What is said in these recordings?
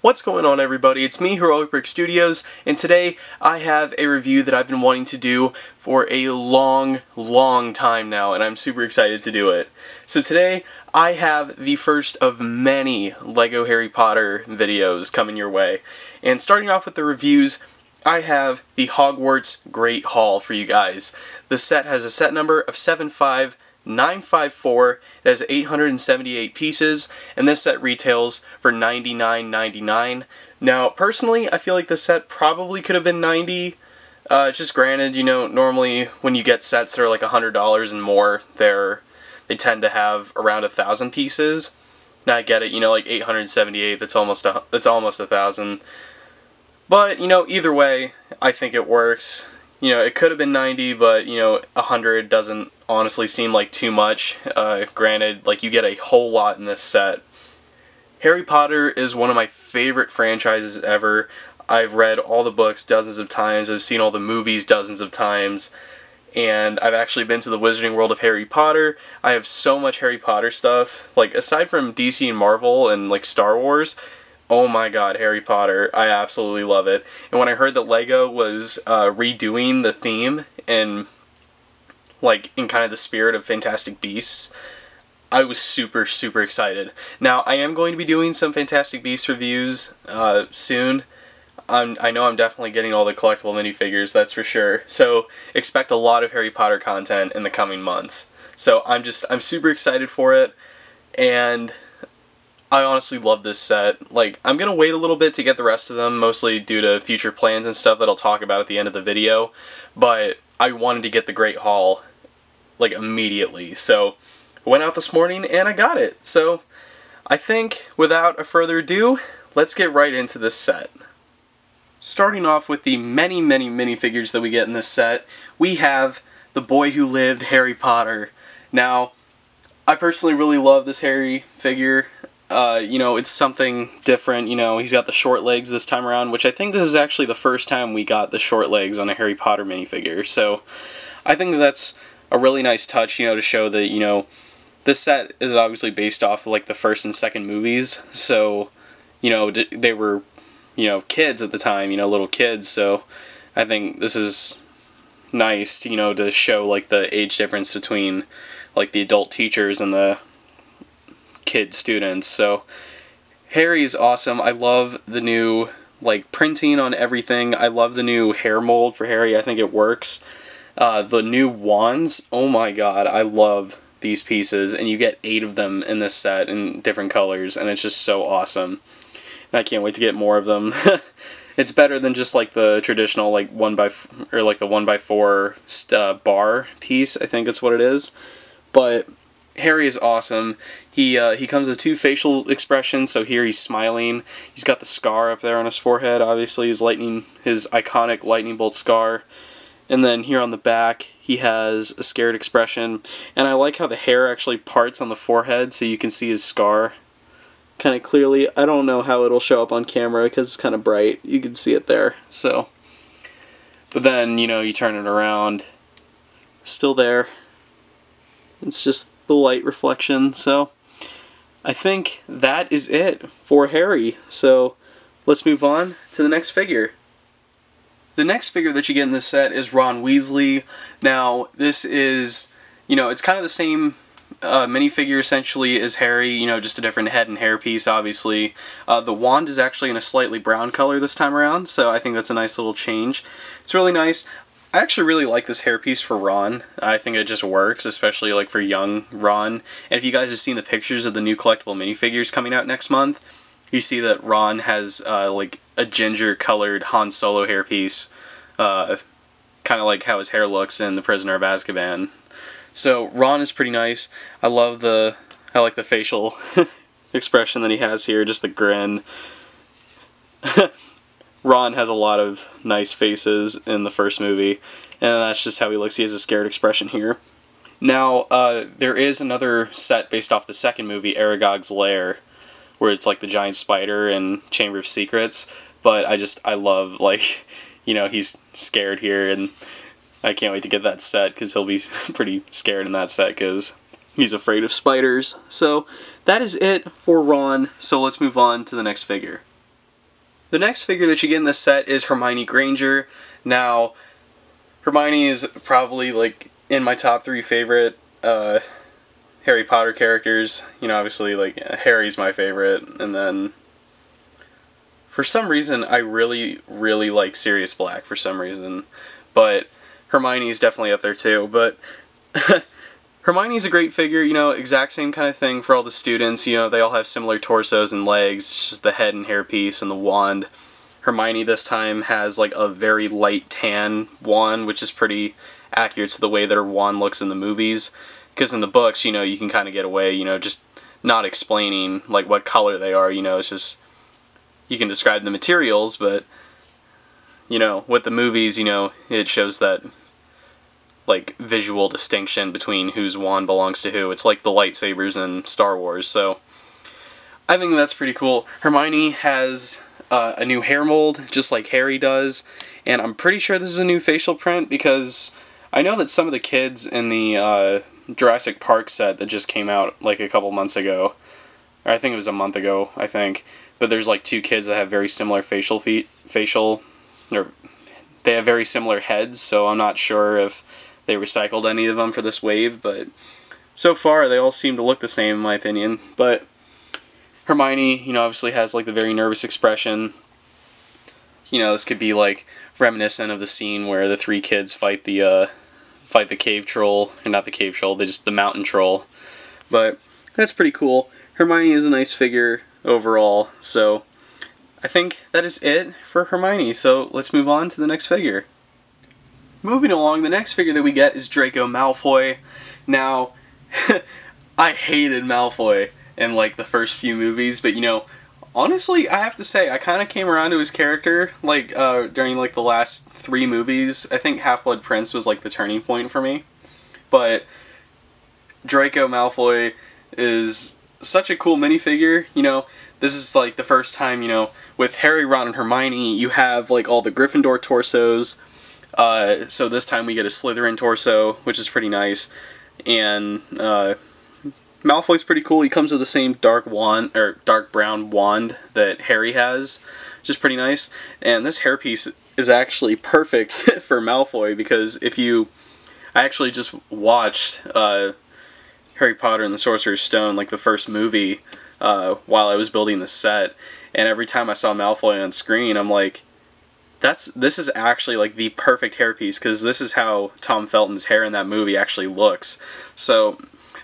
What's going on, everybody? It's me, Heroic Studios, and today I have a review that I've been wanting to do for a long time now, and I'm super excited to do it. So today I have the first of many LEGO Harry Potter videos coming your way. And starting off with the reviews, I have the Hogwarts Great Hall for you guys. The set has a set number of 75954. It has 878 pieces, and this set retails for $99.99. Now, personally, I feel like this set probably could have been $90. Just granted, you know, normally when you get sets that are like $100 and more, they tend to have around 1,000 pieces. Now I get it, you know, like 878. That's almost 1,000. But, you know, either way, I think it works. You know, it could have been 90, but, you know, 100 doesn't honestly seem like too much. Granted, like, you get a whole lot in this set. Harry Potter is one of my favorite franchises ever. I've read all the books dozens of times, I've seen all the movies dozens of times, and I've actually been to the Wizarding World of Harry Potter. I have so much Harry Potter stuff. Like, aside from DC and Marvel and, like, Star Wars, oh my god, Harry Potter. I absolutely love it. And when I heard that LEGO was redoing the theme and, like, in kind of the spirit of Fantastic Beasts, I was super excited. Now, I am going to be doing some Fantastic Beasts reviews soon. I know I'm definitely getting all the collectible minifigures, that's for sure. So, expect a lot of Harry Potter content in the coming months. So, I'm super excited for it, and I honestly love this set. Like, I'm gonna wait a little bit to get the rest of them, mostly due to future plans and stuff that I'll talk about at the end of the video, but I wanted to get the Great Hall, like, immediately. So, I went out this morning and I got it. So, I think, without a further ado, let's get right into this set. Starting off with the many minifigures that we get in this set, we have The Boy Who Lived, Harry Potter. Now, I personally really love this Harry figure. You know, it's something different. You know, he's got the short legs this time around, which I think this is actually the first time we got the short legs on a Harry Potter minifigure. So, I think that's a really nice touch, you know, to show that, you know, this set is obviously based off of, like, the first and second movies. So, you know, they were, you know, kids at the time, you know, little kids. So, I think this is nice, you know, to show, like, the age difference between, like, the adult teachers and the kid students. So Harry is awesome. I love the new, like, printing on everything. I love the new hair mold for Harry. I think it works. The new wands, oh my god, I love these pieces, and you get 8 of them in this set in different colors, and it's just so awesome. And I can't wait to get more of them. It's better than just, like, the traditional, like, the 1x4 bar piece, I think that's what it is. But Harry is awesome. He comes with 2 facial expressions, so here he's smiling. He's got the scar up there on his forehead, obviously, his iconic lightning bolt scar. And then here on the back, he has a scared expression. And I like how the hair actually parts on the forehead, so you can see his scar kind of clearly. I don't know how it'll show up on camera, because it's kind of bright. You can see it there, so. But then, you know, you turn it around, still there. It's just the light reflection. So I think that is it for Harry. So let's move on to the next figure. The next figure that you get in this set is Ron Weasley. Now, this is, you know, it's kind of the same minifigure essentially as Harry, you know, just a different head and hair piece, obviously. The wand is actually in a slightly brown color this time around, so I think that's a nice little change. It's really nice. I actually really like this hairpiece for Ron. I think it just works, especially, like, for young Ron. And if you guys have seen the pictures of the new collectible minifigures coming out next month, you see that Ron has, like, a ginger-colored Han Solo hairpiece, kind of like how his hair looks in The Prisoner of Azkaban. So, Ron is pretty nice. I like the facial expression that he has here, just the grin. Ron has a lot of nice faces in the first movie, and that's just how he looks. He has a scared expression here. Now, there is another set based off the second movie, Aragog's Lair, where it's like the giant spider and Chamber of Secrets, but I love, like, you know, he's scared here, and I can't wait to get that set, because he'll be pretty scared in that set, because he's afraid of spiders. So, that is it for Ron, so let's move on to the next figure. The next figure that you get in this set is Hermione Granger. Now, Hermione is probably like in my top 3 favorite Harry Potter characters. You know, obviously like Harry's my favorite, and then for some reason I really like Sirius Black for some reason, but Hermione's definitely up there too. But Hermione's a great figure, you know, exact same kind of thing for all the students. You know, they all have similar torsos and legs, it's just the head and hairpiece and the wand. Hermione this time has like a very light tan wand, which is pretty accurate to the way that her wand looks in the movies. Because in the books, you know, you can kind of get away, you know, just not explaining like what color they are, you know, it's just, you can describe the materials, but, you know, with the movies, you know, it shows that like visual distinction between whose wand belongs to who. It's like the lightsabers in Star Wars, so I think that's pretty cool. Hermione has a new hair mold, just like Harry does, and I'm pretty sure this is a new facial print because I know that some of the kids in the Jurassic Park set that just came out like a couple months ago, or I think it was a month ago, I think, but there's like 2 kids that have very similar or they have very similar heads, so I'm not sure if they recycled any of them for this wave, but so far they all seem to look the same in my opinion. But Hermione, you know, obviously has like the very nervous expression. You know, this could be like reminiscent of the scene where the 3 kids fight the cave troll, or not the cave troll, the mountain troll. But that's pretty cool. Hermione is a nice figure overall, so I think that is it for Hermione. So let's move on to the next figure. Moving along, the next figure that we get is Draco Malfoy. Now, I hated Malfoy in like the first few movies, but you know, honestly, I have to say, I kind of came around to his character like during like the last 3 movies. I think Half-Blood Prince was like the turning point for me. But Draco Malfoy is such a cool minifigure. You know, this is like the first time, you know, with Harry, Ron, and Hermione, you have like all the Gryffindor torsos. So this time we get a Slytherin torso, which is pretty nice, and Malfoy's pretty cool. He comes with the same dark brown wand that Harry has, which is pretty nice. And this hairpiece is actually perfect for Malfoy because I actually just watched Harry Potter and the Sorcerer's Stone, like the first movie, while I was building the set, and every time I saw Malfoy on screen, I'm like, this is actually like the perfect hairpiece, because this is how Tom Felton's hair in that movie actually looks. So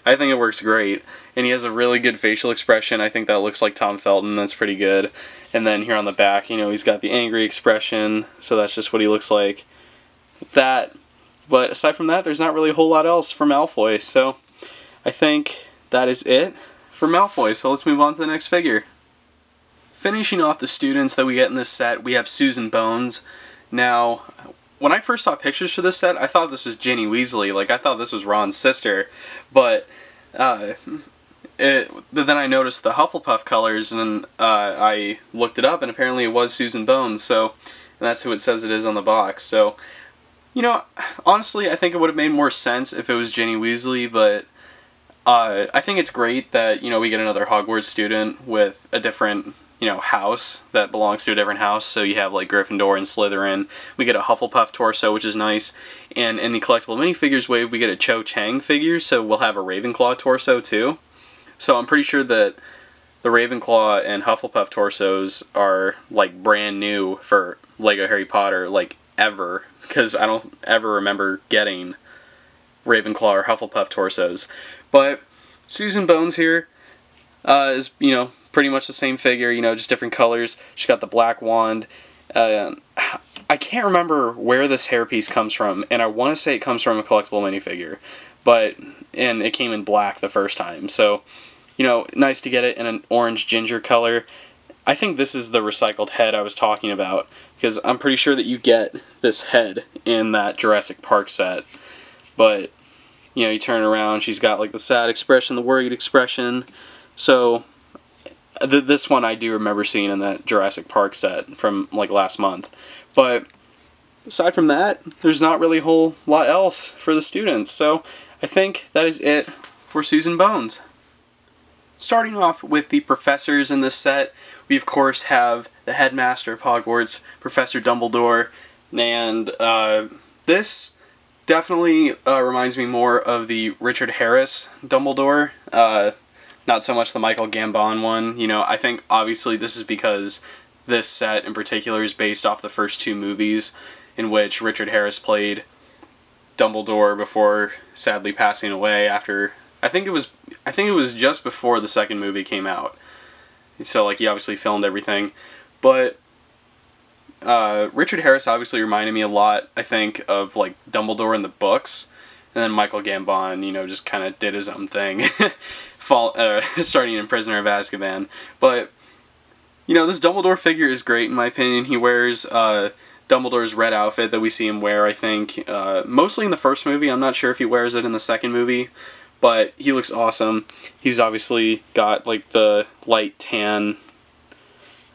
I think it works great, and he has a really good facial expression. I think that looks like Tom Felton. That's pretty good. And then here on the back, you know, he's got the angry expression, so that's just what he looks like. That, but aside from that, there's not really a whole lot else for Malfoy. So I think that is it for Malfoy. So let's move on to the next figure. Finishing off the students that we get in this set, we have Susan Bones. Now, when I first saw pictures for this set, I thought this was Ginny Weasley. Like, I thought this was Ron's sister. But then I noticed the Hufflepuff colors, and I looked it up, and apparently it was Susan Bones. So, and that's who it says it is on the box. So, you know, honestly, I think it would have made more sense if it was Ginny Weasley, but I think it's great that, you know, we get another Hogwarts student with a different, you know, house that belongs to a different house. So you have like Gryffindor and Slytherin. We get a Hufflepuff torso, which is nice. And in the collectible minifigures wave, we get a Cho Chang figure, so we'll have a Ravenclaw torso too. So I'm pretty sure that the Ravenclaw and Hufflepuff torsos are like brand new for Lego Harry Potter, like ever, because I don't ever remember getting Ravenclaw or Hufflepuff torsos. But Susan Bones here is, you know, pretty much the same figure, you know, just different colors. She's got the black wand. I can't remember where this hairpiece comes from, and I want to say it comes from a collectible minifigure, and it came in black the first time. So, you know, nice to get it in an orange ginger color. I think this is the recycled head I was talking about, because I'm pretty sure that you get this head in that Jurassic Park set. But, you know, you turn around, she's got like the sad expression, the worried expression. So this one I do remember seeing in that Jurassic Park set from like last month. But aside from that, there's not really a whole lot else for the students. So I think that is it for Susan Bones. Starting off with the professors in this set, we of course have the headmaster of Hogwarts, Professor Dumbledore, and this definitely reminds me more of the Richard Harris Dumbledore, not so much the Michael Gambon one. You know, I think obviously this is because this set in particular is based off the first two movies, in which Richard Harris played Dumbledore before sadly passing away after, I think it was just before the second movie came out. So like he obviously filmed everything, but Richard Harris obviously reminded me a lot, I think, of like Dumbledore in the books, and then Michael Gambon, you know, just kind of did his own thing, starting in Prisoner of Azkaban. But you know, this Dumbledore figure is great in my opinion. He wears Dumbledore's red outfit that we see him wear, I think, mostly in the first movie. I'm not sure if he wears it in the second movie, but he looks awesome. He's obviously got like the light tan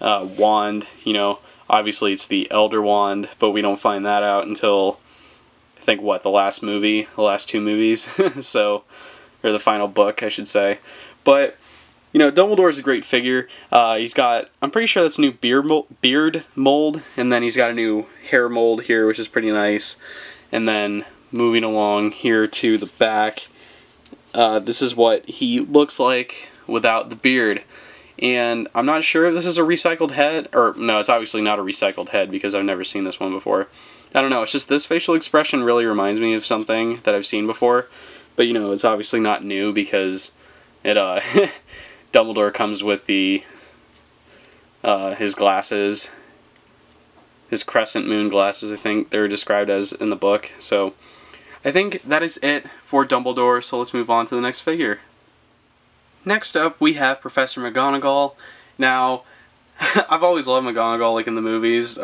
wand, you know. Obviously it's the Elder Wand, but we don't find that out until, I think, what, the last movie? The last two movies? So, or the final book, I should say. But, you know, Dumbledore is a great figure. He's got, I'm pretty sure that's a new beard mold, and then he's got a new hair mold here, which is pretty nice. And then, moving along here to the back, this is what he looks like without the beard. And I'm not sure if this is a recycled head, or no, it's obviously not a recycled head because I've never seen this one before. I don't know, it's just this facial expression really reminds me of something that I've seen before. But you know, it's obviously not new because it, Dumbledore comes with the, his glasses, his crescent moon glasses, I think they're described as in the book. So I think that is it for Dumbledore, so let's move on to the next figure. Next up, we have Professor McGonagall. Now, I've always loved McGonagall, like in the movies.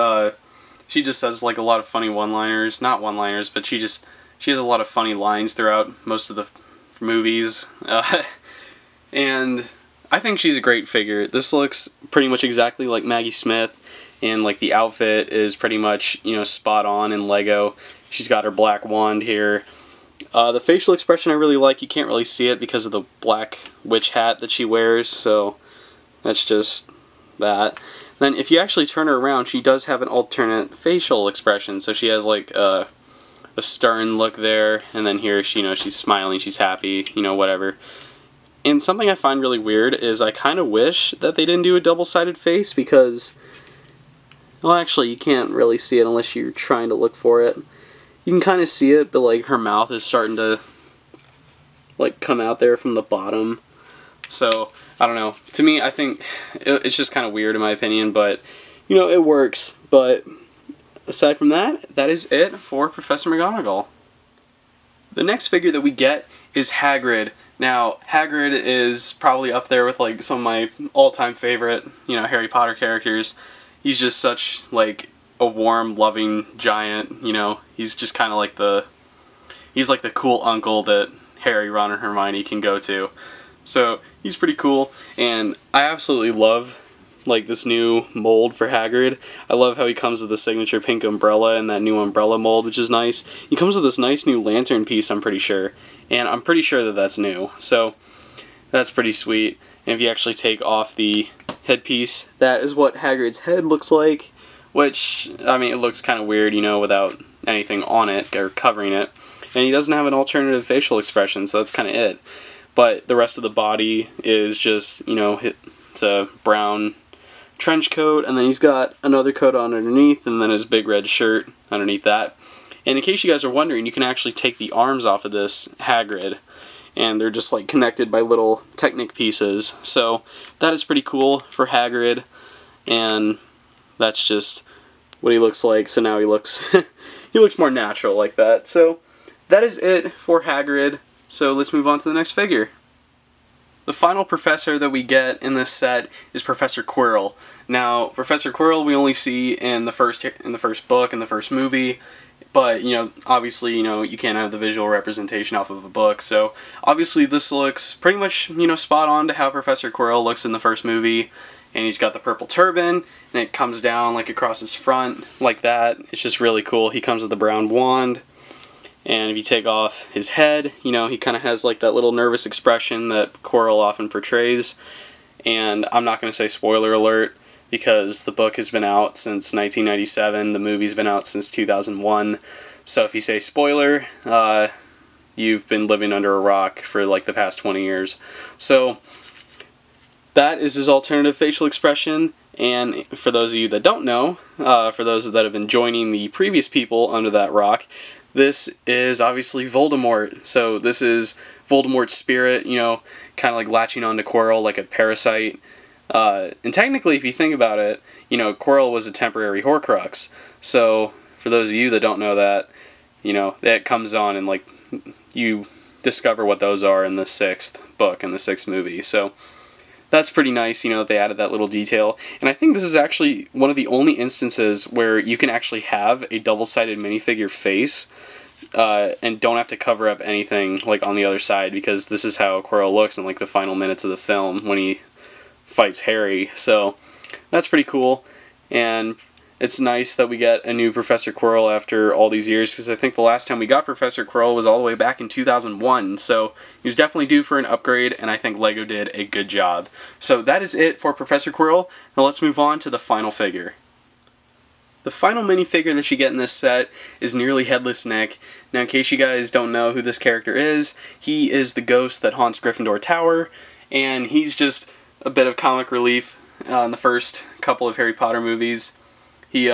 She just says like a lot of funny one-liners. Not one-liners, but she has a lot of funny lines throughout most of the movies. And I think she's a great figure. This looks pretty much exactly like Maggie Smith, and like the outfit is pretty much, you know, spot on in Lego. She's got her black wand here. The facial expression I really like. You can't really see it because of the black witch hat that she wears, so that's just that. Then if you actually turn her around, she does have an alternate facial expression. So she has like a stern look there, and then here she, you know, she's smiling, she's happy, you know, whatever. And something I find really weird is I kind of wish that they didn't do a double-sided face because, well, actually you can't really see it unless you're trying to look for it. You can kind of see it, but like her mouth is starting to like come out there from the bottom. So, I don't know. To me, I think it's just kind of weird in my opinion, but you know, it works. But aside from that, that is it for Professor McGonagall. The next figure that we get is Hagrid. Now, Hagrid is probably up there with like some of my all-time favorite, you know, Harry Potter characters. He's just such like a warm, loving giant, you know. He's just kind of like he's like the cool uncle that Harry, Ron, and Hermione can go to. So, he's pretty cool, and I absolutely love, like, this new mold for Hagrid. I love how he comes with the signature pink umbrella and that new umbrella mold, which is nice. He comes with this nice new lantern piece, I'm pretty sure, and I'm pretty sure that that's new. So, that's pretty sweet. And if you actually take off the headpiece, that is what Hagrid's head looks like. Which, I mean, it looks kind of weird, you know, without anything on it or covering it. And he doesn't have an alternative facial expression, so that's kind of it. But the rest of the body is just, you know, it's a brown trench coat, and then he's got another coat on underneath, and then his big red shirt underneath that. And in case you guys are wondering, you can actually take the arms off of this Hagrid, and they're just like connected by little Technic pieces. So that is pretty cool for Hagrid, and that's just what he looks like. So now he looks he looks more natural like that. So that is it for Hagrid. So let's move on to the next figure. The final professor that we get in this set is Professor Quirrell. Now, Professor Quirrell we only see in the first book, in the first movie, but you know, obviously, you know, you can't have the visual representation off of a book. So obviously, this looks pretty much, you know, spot on to how Professor Quirrell looks in the first movie. And he's got the purple turban, and it comes down like across his front, like that. It's just really cool. He comes with the brown wand, and if you take off his head, you know, he kind of has like that little nervous expression that Quirrell often portrays. And I'm not going to say spoiler alert, because the book has been out since 1997, the movie's been out since 2001, so if you say spoiler, you've been living under a rock for like the past 20 years. So that is his alternative facial expression, and for those of you that don't know, for those that have been joining the previous people under that rock, this is obviously Voldemort. So this is Voldemort's spirit, you know, kind of like latching onto Quirrell like a parasite. And technically, if you think about it, you know, Quirrell was a temporary Horcrux. So for those of you that don't know that, you know, that comes on and like you discover what those are in the 6th book and the 6th movie. So that's pretty nice, you know, that they added that little detail. And I think this is actually one of the only instances where you can actually have a double-sided minifigure face and don't have to cover up anything like on the other side, because this is how Quirrell looks in like the final minutes of the film when he fights Harry. So that's pretty cool, and it's nice that we get a new Professor Quirrell after all these years, because I think the last time we got Professor Quirrell was all the way back in 2001, so he was definitely due for an upgrade, and I think LEGO did a good job. So that is it for Professor Quirrell. Now let's move on to the final figure. The final minifigure that you get in this set is Nearly Headless Nick. Now, in case you guys don't know who this character is, he is the ghost that haunts Gryffindor Tower, and he's just a bit of comic relief in the first couple of Harry Potter movies. He's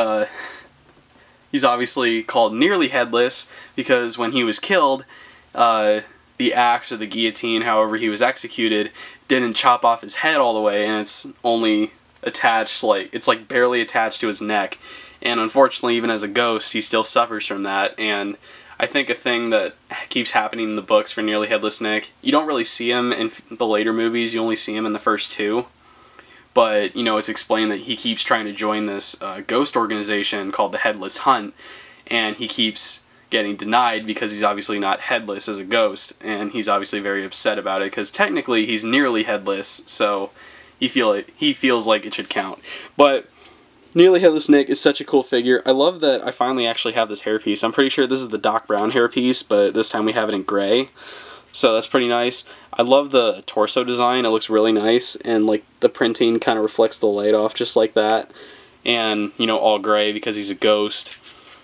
obviously called Nearly Headless because when he was killed, the axe or the guillotine, however he was executed, didn't chop off his head all the way, and it's only attached, like, it's like barely attached to his neck. And unfortunately, even as a ghost, he still suffers from that. And I think a thing that keeps happening in the books for Nearly Headless Nick, you don't really see him in the later movies, you only see him in the first 2. But, you know, it's explained that he keeps trying to join this ghost organization called the Headless Hunt, and he keeps getting denied because he's obviously not headless as a ghost, and he's obviously very upset about it, because technically he's nearly headless, so he feels like it should count. But Nearly Headless Nick is such a cool figure. I love that I finally actually have this hairpiece. I'm pretty sure this is the Doc Brown hairpiece, but this time we have it in gray. So that's pretty nice. I love the torso design. It looks really nice, and like the printing kind of reflects the light off just like that. And, you know, all gray because he's a ghost.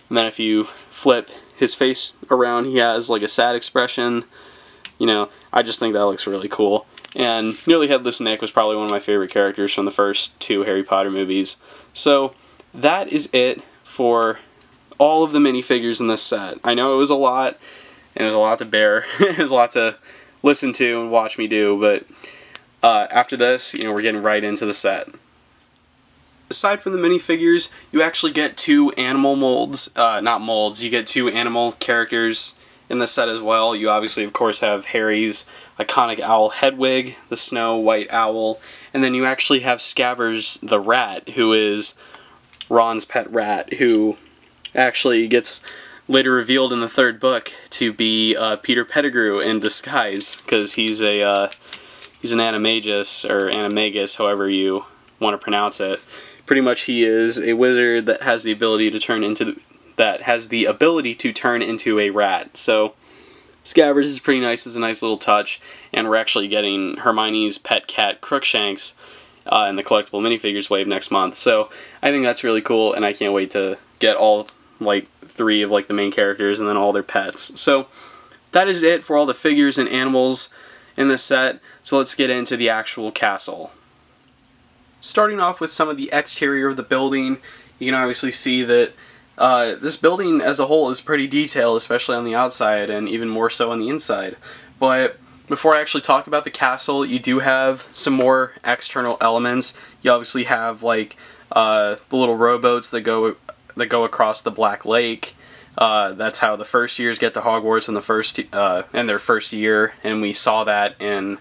And then if you flip his face around, he has like a sad expression. You know, I just think that looks really cool. And Nearly Headless Nick was probably one of my favorite characters from the first 2 Harry Potter movies. So that is it for all of the minifigures in this set. I know it was a lot, and it was a lot to bear. It was a lot to listen to and watch me do, but after this, you know, we're getting right into the set. Aside from the minifigures, you actually get 2 animal molds, not molds, you get 2 animal characters in the set as well. You obviously, of course, have Harry's iconic owl Hedwig, the Snow White Owl, and then you actually have Scabbers the rat, who is Ron's pet rat, who actually gets later revealed in the 3rd book to be Peter Pettigrew in disguise, because he's an animagus, or animagus, however you want to pronounce it. Pretty much he is a wizard that has the ability to turn into a rat. So Scabbers is pretty nice. It's a nice little touch, and we're actually getting Hermione's pet cat Crookshanks in the collectible minifigures wave next month. So I think that's really cool, and I can't wait to get all like 3 of like the main characters and then all their pets. So that is it for all the figures and animals in this set. So let's get into the actual castle. Starting off with some of the exterior of the building, you can obviously see that this building as a whole is pretty detailed, especially on the outside, and even more so on the inside. But before I actually talk about the castle, you do have some more external elements. You obviously have like the little rowboats that go across the Black Lake. That's how the first years get to Hogwarts in their first year, and we saw that in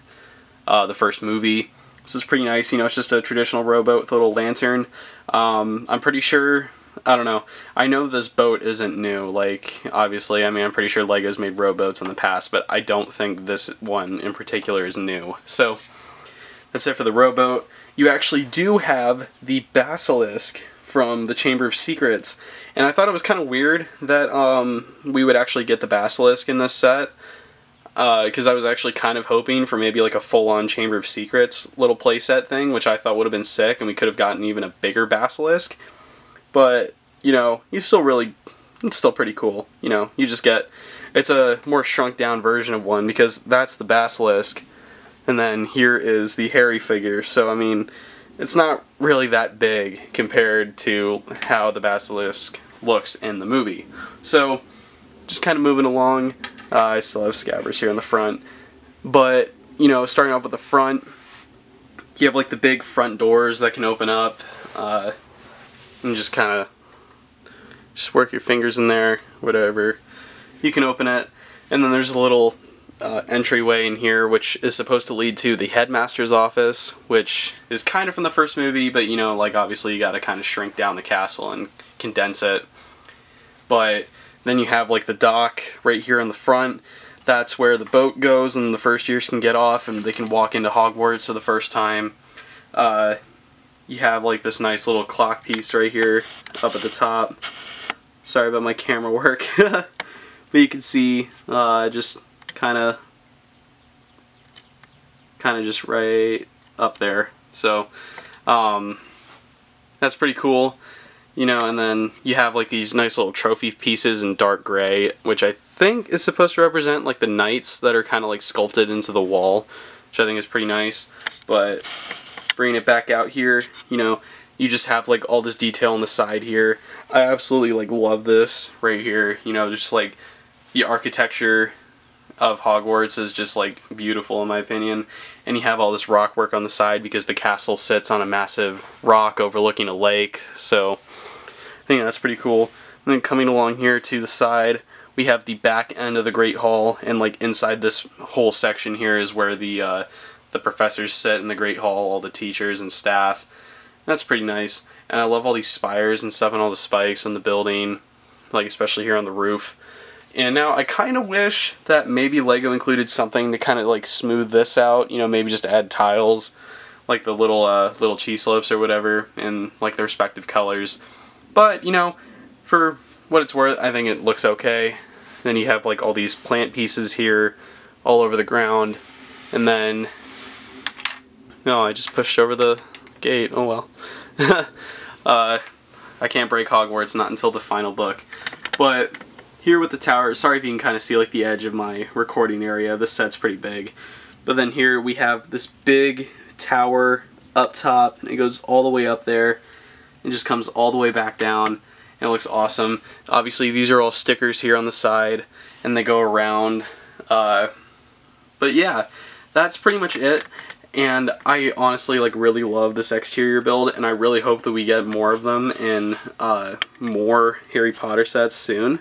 the first movie. This is pretty nice. You know, it's just a traditional rowboat with a little lantern. I'm pretty sure, I don't know, I know this boat isn't new. Like, obviously, I mean, I'm pretty sure LEGO's made rowboats in the past, but I don't think this one in particular is new. So that's it for the rowboat. You actually do have the basilisk from the Chamber of Secrets, and I thought it was kind of weird that we would actually get the basilisk in this set. because I was actually kind of hoping for maybe like a full-on Chamber of Secrets little playset thing, which I thought would have been sick, and we could have gotten even a bigger basilisk. But, you know, it's still pretty cool. You know, you just get, it's a more shrunk down version of one, because that's the basilisk, and then here is the Harry figure. So, I mean, it's not really that big compared to how the basilisk looks in the movie. So, just kind of moving along. I still have scabbers here in the front. But, you know, starting off with the front, you have like the big front doors that can open up. And just kind of just work your fingers in there, whatever. You can open it. And then there's a little entryway in here, which is supposed to lead to the headmaster's office, which is kind of from the first movie, but, you know, like, obviously you gotta kind of shrink down the castle and condense it. But then you have like the dock right here in the front. That's where the boat goes, and the first years can get off and they can walk into Hogwarts for the first time. You have like this nice little clock piece right here up at the top. Sorry about my camera work. But you can see just kind of just right up there. So that's pretty cool. You know, and then you have like these nice little trophy pieces in dark gray, which I think is supposed to represent like the knights that are kind of like sculpted into the wall, which I think is pretty nice. But bringing it back out here, you know, you just have like all this detail on the side here. I absolutely like love this right here. You know, just like the architecture of Hogwarts is just like beautiful in my opinion. And you have all this rock work on the side because the castle sits on a massive rock overlooking a lake. So I think that's pretty cool. And then coming along here to the side, we have the back end of the Great Hall, and like inside this whole section here is where the professors sit in the Great Hall, all the teachers and staff. That's pretty nice. And I love all these spires and stuff and all the spikes in the building, like especially here on the roof. And now I kind of wish that maybe LEGO included something to kind of like smooth this out, you know, maybe just add tiles, like the little cheese slopes or whatever, in like the respective colors. But, you know, for what it's worth, I think it looks okay. Then you have like all these plant pieces here all over the ground. And then, no, I just pushed over the gate. Oh well. I can't break Hogwarts, not until the final book. But here with the tower, sorry if you can kind of see like the edge of my recording area. This set's pretty big. But then here we have this big tower up top, and it goes all the way up there. It just comes all the way back down, and it looks awesome. Obviously these are all stickers here on the side, and they go around. But yeah, that's pretty much it. And I honestly like really love this exterior build, and I really hope that we get more of them in more Harry Potter sets soon.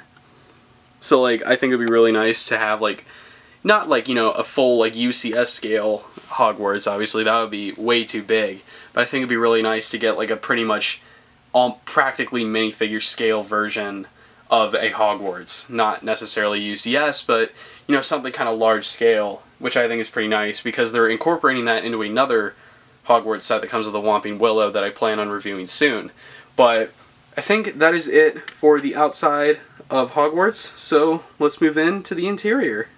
So like I think it'd be really nice to have like, not like, you know, a full like UCS scale Hogwarts, obviously that would be way too big. But I think it'd be really nice to get like a pretty much practically minifigure scale version of a Hogwarts. Not necessarily UCS, but, you know, something kind of large scale, which I think is pretty nice because they're incorporating that into another Hogwarts set that comes with the Whomping Willow that I plan on reviewing soon. But I think that is it for the outside of Hogwarts, so let's move into the interior.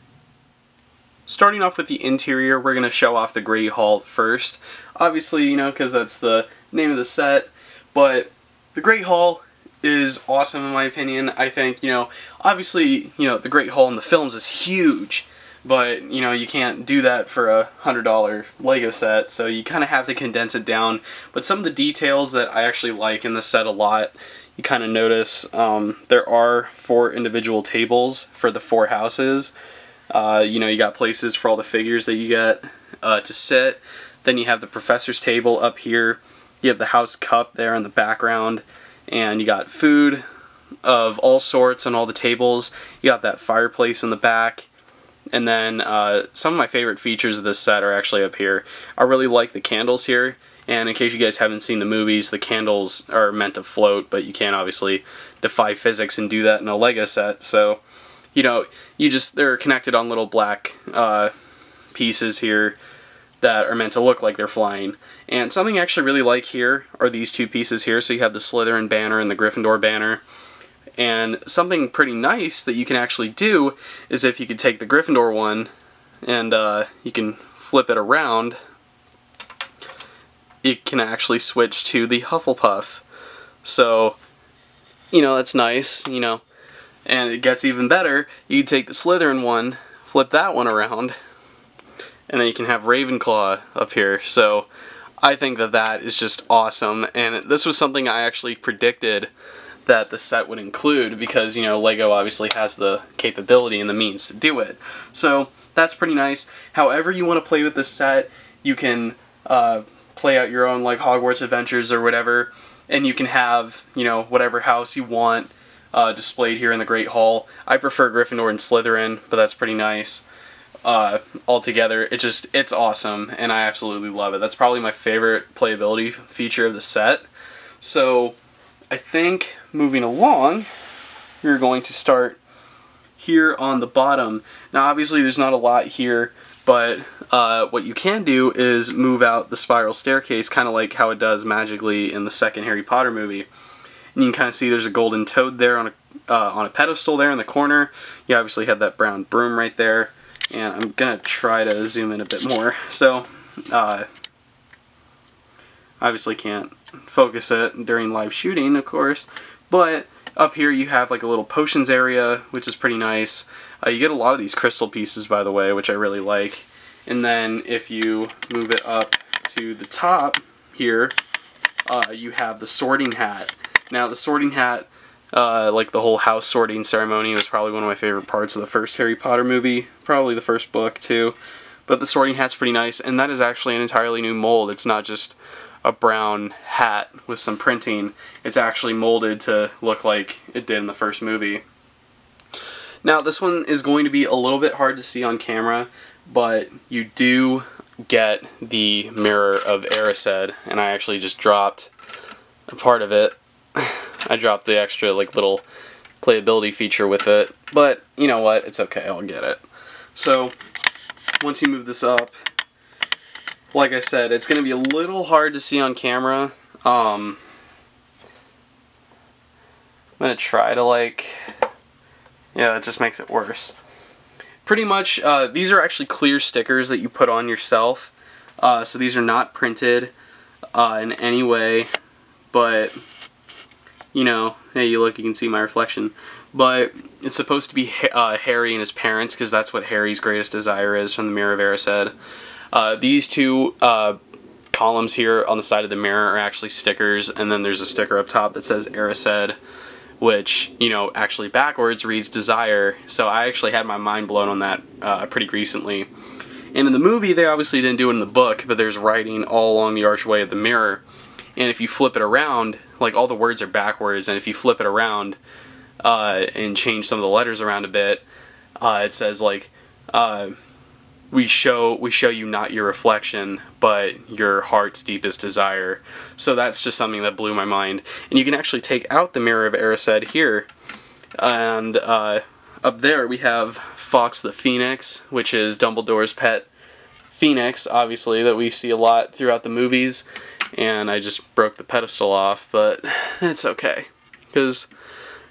Starting off with the interior, we're going to show off the Great Hall first. Obviously, you know, because that's the name of the set, but the Great Hall is awesome in my opinion. I think, you know, obviously, you know, the Great Hall in the films is huge, but, you know, you can't do that for a $100 LEGO set, so you kind of have to condense it down. But some of the details that I actually like in the set a lot, you kind of notice there are 4 individual tables for the 4 houses. You know, you got places for all the figures that you get to sit. Then you have the professor's table up here. You have the house cup there in the background. And you got food of all sorts on all the tables. You got that fireplace in the back. And then some of my favorite features of this set are actually up here. I really like the candles here. And in case you guys haven't seen the movies, the candles are meant to float, but you can't obviously defy physics and do that in a LEGO set. So, you know, they're connected on little black pieces here that are meant to look like they're flying. And something I actually really like here are these 2 pieces here. So you have the Slytherin banner and the Gryffindor banner. And something pretty nice that you can actually do is if you could take the Gryffindor one and you can flip it around, it can actually switch to the Hufflepuff. So, you know, that's nice, you know. And it gets even better. You take the Slytherin one, flip that one around, and then you can have Ravenclaw up here. So I think that that is just awesome. And this was something I actually predicted that the set would include because, you know, LEGO obviously has the capability and the means to do it. So that's pretty nice. However you want to play with this set, you can play out your own like Hogwarts adventures or whatever, and you can have, you know, whatever house you want displayed here in the Great Hall. I prefer Gryffindor and Slytherin, but that's pretty nice. Altogether, it's awesome, and I absolutely love it. That's probably my favorite playability feature of the set. So I think moving along, we're going to start here on the bottom. Now obviously there's not a lot here, but what you can do is move out the spiral staircase, kind of like how it does magically in the second Harry Potter movie. And you can kind of see there's a golden toad there on a pedestal there in the corner. You obviously have that brown broom right there. And I'm going to try to zoom in a bit more. So, obviously can't focus it during live shooting, of course. But up here you have like a little potions area, which is pretty nice. You get a lot of these crystal pieces, by the way, which I really like. And then if you move it up to the top here, you have the sorting hat. Now the sorting hat, like the whole house sorting ceremony, was probably one of my favorite parts of the first Harry Potter movie, probably the first book too. But the sorting hat's pretty nice, and that is actually an entirely new mold. It's not just a brown hat with some printing. It's actually molded to look like it did in the first movie. Now this one is going to be a little bit hard to see on camera, but you do get the Mirror of Erised, and I actually just dropped a part of it. I dropped the extra like little playability feature with it, but you know what, it's okay, I'll get it. So once you move this up, like I said, it's going to be a little hard to see on camera. I'm going to try to like, yeah, it just makes it worse. Pretty much, these are actually clear stickers that you put on yourself, so these are not printed in any way, but you know, hey, you look, you can see my reflection. But it's supposed to be Harry and his parents, because that's what Harry's greatest desire is from the Mirror of Erised. These two columns here on the side of the mirror are actually stickers, and then there's a sticker up top that says Erised, which, you know, actually backwards reads desire. So I actually had my mind blown on that pretty recently. And in the movie, they obviously didn't do it in the book, but there's writing all along the archway of the mirror. And if you flip it around, like all the words are backwards, and if you flip it around and change some of the letters around a bit, it says like, we show you not your reflection, but your heart's deepest desire. So that's just something that blew my mind. And you can actually take out the Mirror of Erised here, and up there we have Fawkes the Phoenix, which is Dumbledore's pet phoenix, obviously, that we see a lot throughout the movies. And I just broke the pedestal off, but it's okay, because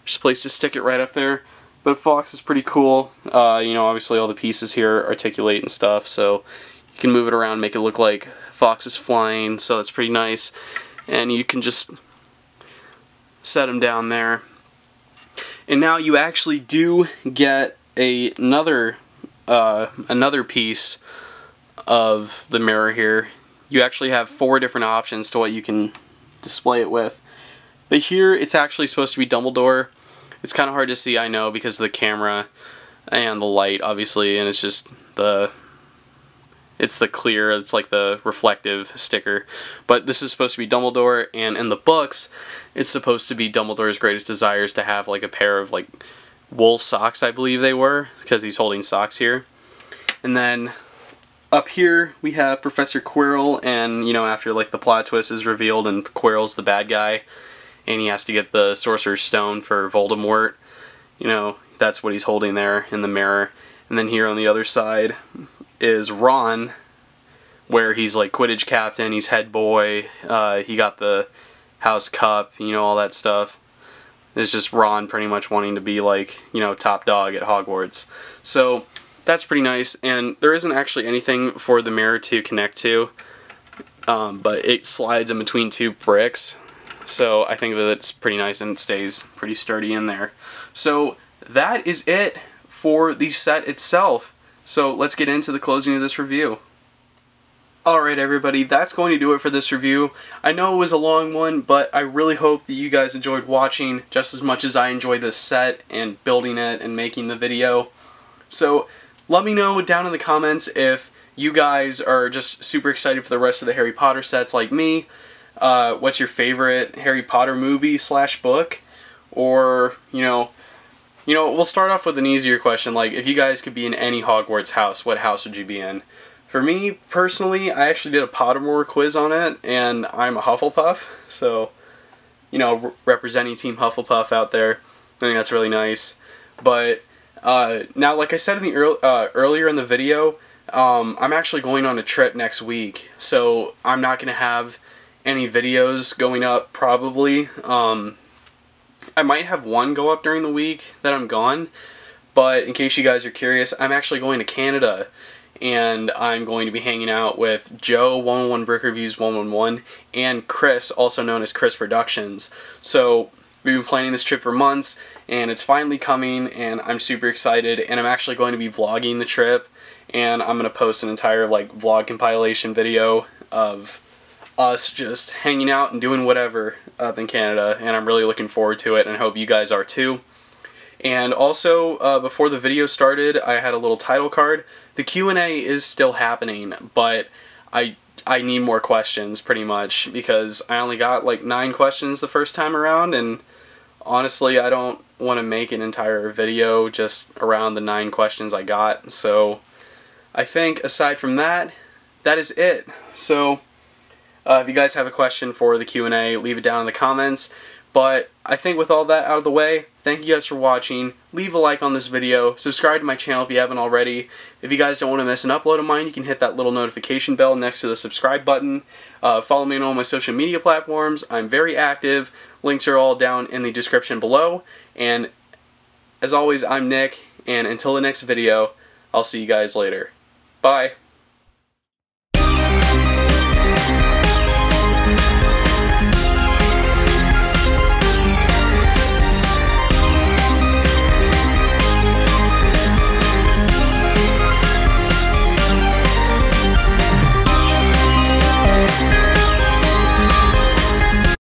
there's a place to stick it right up there. But Fawkes is pretty cool. You know, obviously all the pieces here articulate and stuff, so you can move it around, make it look like Fawkes is flying, so it's pretty nice. And you can just set him down there. And now you actually do get another piece of the mirror here. You actually have 4 different options to what you can display it with. But here it's actually supposed to be Dumbledore. It's kind of hard to see, I know, because of the camera and the light, obviously, and it's just it's like the reflective sticker. But this is supposed to be Dumbledore, and in the books, it's supposed to be Dumbledore's greatest desires to have like a pair of like wool socks, I believe they were, because he's holding socks here. And then up here we have Professor Quirrell, and you know, after like the plot twist is revealed and Quirrell's the bad guy and he has to get the Sorcerer's Stone for Voldemort, you know, that's what he's holding there in the mirror. And then here on the other side is Ron, where he's like Quidditch captain, he's head boy, he got the house cup, you know, all that stuff. It's just Ron pretty much wanting to be like, you know, top dog at Hogwarts. So that's pretty nice, and there isn't actually anything for the mirror to connect to, but it slides in between two bricks, so I think that it's pretty nice and it stays pretty sturdy in there. So that is it for the set itself. So let's get into the closing of this review. Alright everybody, that's going to do it for this review. I know it was a long one, but I really hope that you guys enjoyed watching just as much as I enjoyed this set and building it and making the video. So let me know down in the comments if you guys are just super excited for the rest of the Harry Potter sets like me. What's your favorite Harry Potter movie / book? Or, you know, we'll start off with an easier question, like if you guys could be in any Hogwarts house, what house would you be in? For me, personally, I actually did a Pottermore quiz on it, and I'm a Hufflepuff, so, you know, representing Team Hufflepuff out there, I think that's really nice. But, now, like I said in the earlier in the video, I'm actually going on a trip next week, so I'm not going to have any videos going up, probably. I might have one go up during the week that I'm gone, but in case you guys are curious, I'm actually going to Canada. And I'm going to be hanging out with Joe, 111 Brick Reviews 111, and Chris, also known as Chris Productions. So we've been planning this trip for months, and it's finally coming, and I'm super excited, and I'm actually going to be vlogging the trip, and I'm going to post an entire vlog compilation video of us just hanging out and doing whatever up in Canada, and I'm really looking forward to it, and I hope you guys are too. And also, before the video started, I had a little title card. The Q&A is still happening, but I need more questions, pretty much, because I only got 9 questions the first time around, and honestly, I don't want to make an entire video just around the 9 questions I got. So I think, aside from that, that is it. So if you guys have a question for the Q&A, leave it down in the comments. But I think with all that out of the way, thank you guys for watching. Leave a like on this video. Subscribe to my channel if you haven't already. If you guys don't want to miss an upload of mine, you can hit that little notification bell next to the subscribe button. Follow me on all my social media platforms. I'm very active. Links are all down in the description below. And as always, I'm Nick. And until the next video, I'll see you guys later. Bye.